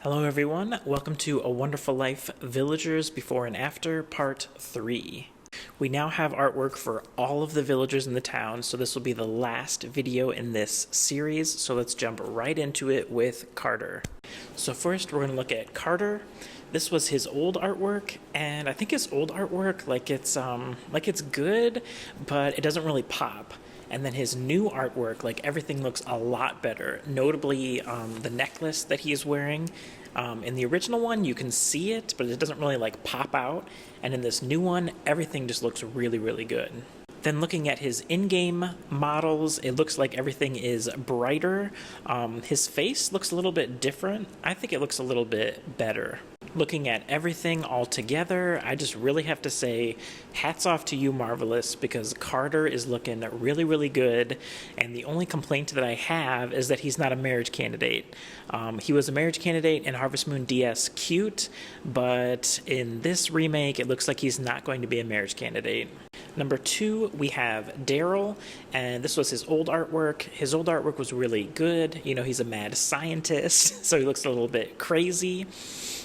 Hello everyone, welcome to A Wonderful Life Villagers Before and After Part 3. We now have artwork for all of the villagers in the town, so this will be the last video in this series, so let's jump right into it with Carter. So first we're going to look at Carter. This was his old artwork, and I think his old artwork, it's good, but it doesn't really pop. And then his new artwork, everything looks a lot better. Notably, the necklace that he is wearing. In the original one, you can see it, but it doesn't really pop out. And in this new one, everything just looks really, really good. Then looking at his in-game models, it looks like everything is brighter. His face looks a little bit different. I think it looks a little bit better. Looking at everything all together, I just really have to say hats off to you, Marvelous, because Carter is looking really, really good. And the only complaint that I have is that he's not a marriage candidate. He was a marriage candidate in Harvest Moon DS Cute, but in this remake, it looks like he's not going to be a marriage candidate. Number 2, we have Daryl, and this was his old artwork. His old artwork was really good. You know, he's a mad scientist, so he looks a little bit crazy.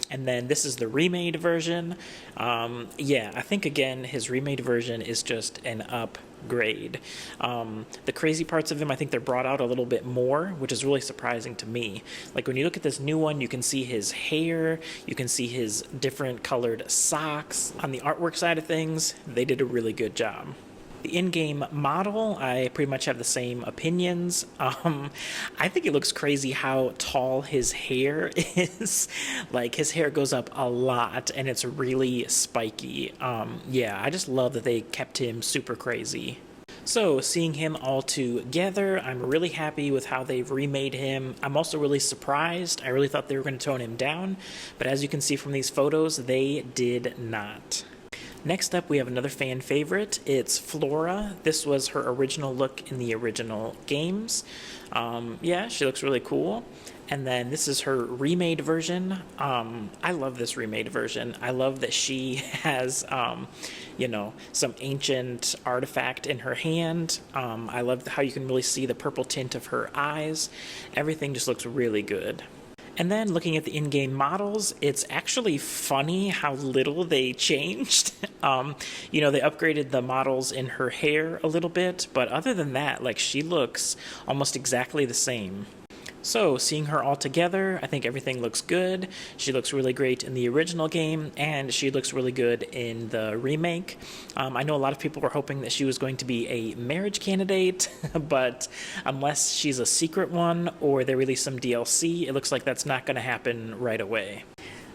And then this is the remade version. I think, again, his remade version is just an upgrade. The crazy parts of him, I think they're brought out a little bit more, which is really surprising to me. Like, when you look at this new one, you can see his hair, you can see his different colored socks. On the artwork side of things, they did a really good job. The in-game model, I pretty much have the same opinions. I think it looks crazy how tall his hair is. His hair goes up a lot, and it's really spiky. I just love that they kept him super crazy. So, seeing him all together, I'm really happy with how they've remade him. I'm also really surprised. I really thought they were going to tone him down, but as you can see from these photos, they did not. Next up, we have another fan favorite. It's Flora. This was her original look in the original games. She looks really cool. And then this is her remade version. I love this remade version. I love that she has, some ancient artifact in her hand. I love how you can really see the purple tint of her eyes. Everything just looks really good. And then looking at the in-game models, it's actually funny how little they changed. They upgraded the models in her hair a little bit, but other than that, she looks almost exactly the same. So, seeing her all together, I think everything looks good. She looks really great in the original game, and she looks really good in the remake. I know a lot of people were hoping that she was going to be a marriage candidate, but unless she's a secret one or they release some DLC, it looks like that's not going to happen right away.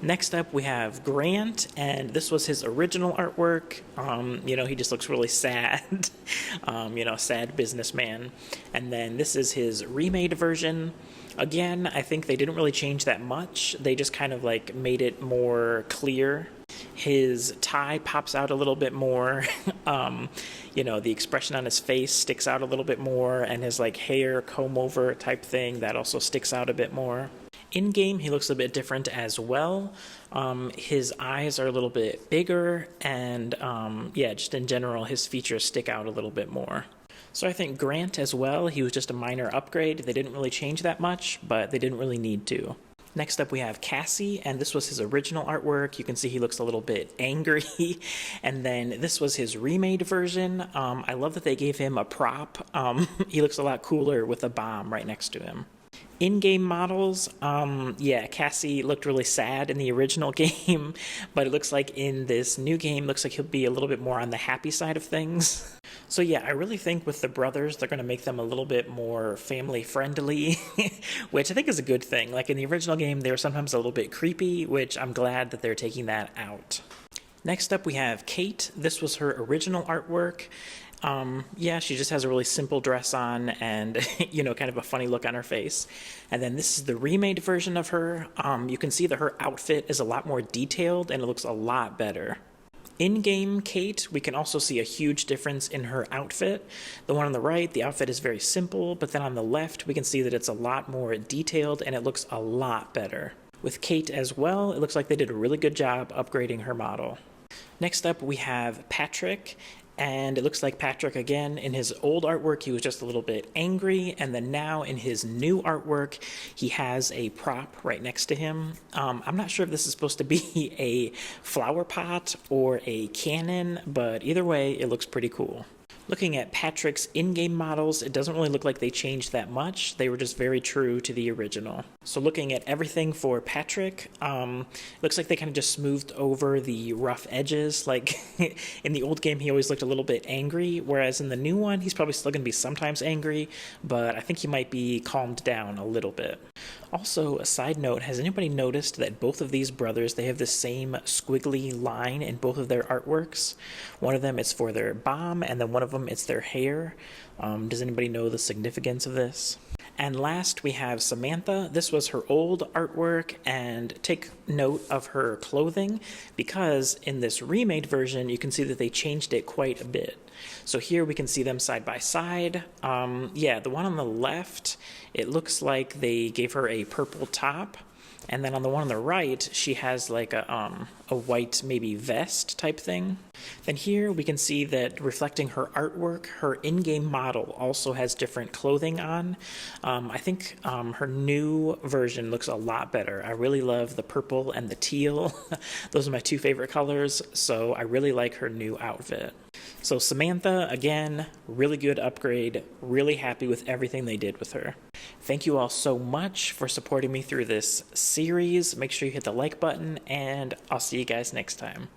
Next up, we have Grant, and this was his original artwork. He just looks really sad, sad businessman. And then this is his remade version. Again, I think they didn't really change that much. They just kind of made it more clear. His tie pops out a little bit more. The expression on his face sticks out a little bit more, and his hair comb over type thing, that also sticks out a bit more. In-game, he looks a bit different as well. His eyes are a little bit bigger, and just in general, his features stick out a little bit more. So I think Grant as well, he was just a minor upgrade. They didn't really change that much, but they didn't really need to. Next up, we have Cassie, and this was his original artwork. You can see he looks a little bit angry. And then this was his remade version. I love that they gave him a prop. He looks a lot cooler with a bomb right next to him. In-game models, Cassie looked really sad in the original game, but it looks like in this new game, looks like he'll be a little bit more on the happy side of things. So I really think with the brothers, they're going to make them a little bit more family-friendly, which I think is a good thing. In the original game, they were sometimes a little bit creepy, which I'm glad that they're taking that out. Next up, we have Kate. This was her original artwork. She just has a really simple dress on and, kind of a funny look on her face. And then this is the remade version of her. You can see that her outfit is a lot more detailed and it looks a lot better. In-game Kate, we can also see a huge difference in her outfit. The one on the right, the outfit is very simple, but then on the left, we can see that it's a lot more detailed and it looks a lot better. With Kate as well, it looks like they did a really good job upgrading her model. Next up, we have Patrick. And it looks like Patrick, again, in his old artwork, he was just a little bit angry. And then now in his new artwork, he has a prop right next to him. I'm not sure if this is supposed to be a flower pot or a cannon, but either way, it looks pretty cool. Looking at Patrick's in-game models, it doesn't really look like they changed that much. They were just very true to the original. So looking at everything for Patrick, looks like they kind of just smoothed over the rough edges. Like in the old game, he always looked a little bit angry, whereas in the new one, he's probably still going to be sometimes angry, but I think he might be calmed down a little bit. Also, a side note, has anybody noticed that both of these brothers, they have the same squiggly line in both of their artworks? One of them is for their bomb, and then one of them it's their hair. Does anybody know the significance of this? And last, we have Samantha. This was her old artwork, and take note of her clothing, because in this remade version, you can see that they changed it quite a bit. So here we can see them side by side. Yeah, the one on the left, it looks like they gave her a purple top. And then on the one on the right, she has like a white maybe vest type thing. Then here we can see that reflecting her artwork, her in-game model also has different clothing on. I think her new version looks a lot better. I really love the purple and the teal. Those are my two favorite colors, so I really like her new outfit. So Samantha, again, really good upgrade. Really happy with everything they did with her. Thank you all so much for supporting me through this series. Make sure you hit the like button, and I'll see you guys next time.